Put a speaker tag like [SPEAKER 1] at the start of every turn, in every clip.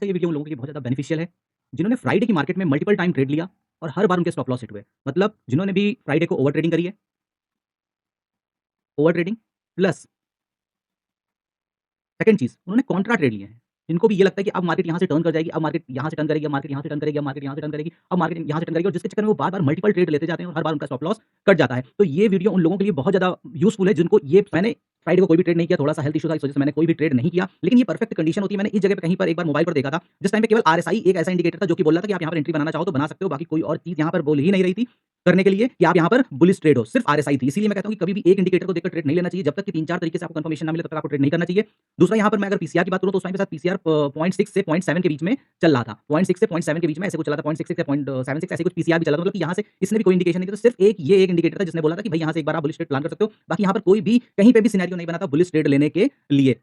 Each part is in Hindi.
[SPEAKER 1] का ये वीडियो उन लोगों के लिए बहुत ज़्यादा बेनिफिशियल है, जिन्होंने फ्राइडे की मार्केट में मल्टीपल टाइम ट्रेड लिया और हर बार उनके स्टॉप लॉस हिट हुए। मतलब जिन्होंने भी फ्राइडे को ओवर ट्रेडिंग करी है, ओवर ट्रेडिंग प्लस सेकंड चीज़ उन्होंने कॉन्ट्रा ट्रेड लिए हैं। जिनको भी ये लगता है कि अब मार्केट यहाँ से टर्न कर जाएगी, अब मार्केट यहाँ से टर्न करेगी, अब मार्केट यहाँ से टर्न करेगी, अब मार्केट यहाँ से टर्न करेगी, अब मार्केट यहाँ से टर्न करेगी और जिसके चक्कर में वो बार-बार मल्टीपल ट्रेड लेते जाते हैं और हर बार उनका स्टॉप लॉस कट जाता है। तो ये वीडियो उन लोगों के लिए बहुत ज़्यादा यूज़फुल है जिनको ये मैंने फ्राइडे को कोई भी ट्रेड नहीं किया, थोड़ा-सा हेल्थ इश्यू था, इस वजह से मैंने कोई भी ट्रेड नहीं किया। लेकिन ये परफेक्ट कंडीशन होती है। मैंने इस जगह पे कहीं पर एक बार मोबाइल पर देखा था, जिस टाइम पे केवल आरएसआई एक ऐसा इंडिकेटर था जो कि बोल रहा था कि आप यहाँ पर एंट्री बनाना चाहो तो बना सकते हो, बाकी कोई और चीज़ यहाँ पर बोल ही नहीं रही थी करने के लिए कि आप यहाँ पर बुलिश ट्रेड हो, सिर्फ आरएसआई थी। इसीलिए मैं कहता हूँ कि कभी भी एक इंडिकेटर को देखकर ट्रेड नहीं लेना चाहिए, जब तक कि 3-4 तरीके से आपको कंफर्मेशन ना मिले तब तक आपको ट्रेड नहीं करना चाहिए। दूसरा यहाँ पर मैं अगर पीसीआर की बात करूँ तो उस टाइम पे शायद पीसीआर 0.6 से 0.7 के बीच में चल रहा था। 0.6 से 0.7 के बीच में ऐसे कुछ चला था, 0.66 से 0.76 ऐसे कुछ पीसीआर भी चला था। मतलब कि यहाँ से इसने भी कोई इंडिकेशन नहीं दिया, तो सिर्फ एक इंडिकेटर था जिसने बोला था कि भाई यहाँ से एक बार आप बुलिश ट्रेड प्लान कर सकते हो। बाकी यहाँ पर कोई भी कहीं पे भी सिनेरियो नहीं बना था बुलिश ट्रेड लेने के लिए।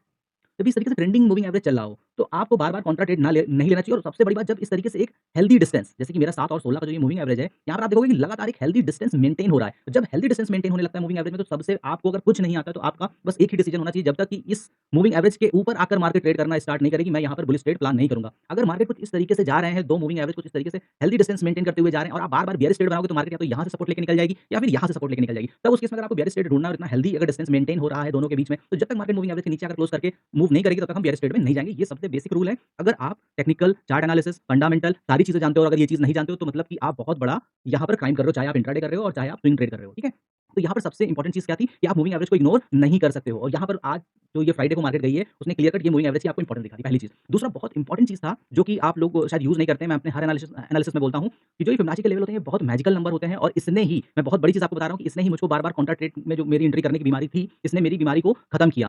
[SPEAKER 1] जब इस तरीके से ट्रेंडिंग मूविंग एवरेज चल रहा हो, तो आपको बार-बार कॉन्ट्रा ट्रेड नहीं लेना चाहिए और सबसे बड़ी बात जब इस तरीके से एक हेल्दी डिस्टेंस जैसे कि मेरा 7 और 16 का जो ये मूविंग एवरेज है, यहाँ पर आप देखोगे कि लगातार एक हेल्दी डिस्टेंस मेंटेन हो रहा है। तो जब हेल्दी डिस्टेंस मेंटेन होने लगता है मूविंग एवरेज में तो सबसे आपको अगर कुछ नहीं आता है तो आपका बस एक ही डिसीजन होना चाहिए जब तक कि इस मूविंग एवरेज के ऊपर आकर मार्केट ट्रेड करना स्टार्ट नहीं करेगी, मैं यहाँ पर बुलिश ट्रेड प्लान नहीं करूँगा। अगर मार्केट कुछ इस तरीके से जा रहे हैं, 2 मूविंग एवरेज कुछ इस तरीके से हेल्दी डिस्टेंस मेंटेन करते हुए जा रहे हैं और आप बार-बार बेयरिश ट्रेड बनाओगे तो मार्केट या तो यहाँ से सपोर्ट लेके निकल जाएगी या फिर यहाँ से सपोर्ट लेके निकल जाएगी। तब उस केस में अगर आपको बेयरिश ट्रेड ढूँढना है और इतना हेल्दी अगर डिस्टेंस मेंटेन हो रहा है दोनों के बीच में, तो जब तक मार्केट मूविंग एवरेज के नीचे अगर क्लोज़ करके मूव नहीं करेगी तब तक हम बेयरिश ट्रेड में नहीं जाएँगे। ये सबसे बेसिक रूल है। अगर आप टेक्निकल, चार्ट एनालिसिस, फंडामेंटल सारी चीज़ें जानते हो और अगर ये चीज़ नहीं जानते हो तो मतलब कि आप बहुत बड़ा यहाँ पर क्राइम कर रहे हो, चाहे आप इंट्राडे कर रहे हो और चाहे आप स्विंग ट्रेड कर रहे हो, ठीक है? तो यहाँ पर सबसे इंपॉर्टेंट चीज़ क्या थी कि आप मूविंग एवरेज को इग्नोर नहीं कर सकते हो और यहाँ पर आज जो ये फ्राइडे को मार्केट गई है, उसने क्लियर कट ये मूविंग एवरेज की आपको इंपॉर्टेंस दिखा दी, पहली चीज़। दूसरा बहुत इंपॉर्टेंट चीज़ था जो कि आप लोग शायद यूज़ नहीं करते हैं, मैं अपने हर एनालिसिस एनालिसिस में बोलता हूँ कि जो ये फिबोनाची के लेवल होते हैं, ये बहुत मैजिकल नंबर होते हैं और इसने ही मैं बहुत बड़ी चीज़ आपको बता रहा हूँ कि इसने ही मुझको बार-बार काउंटर ट्रेड में जो मेरी एंट्री करने की बीमारी थी, इसने मेरी बीमारी को खत्म किया।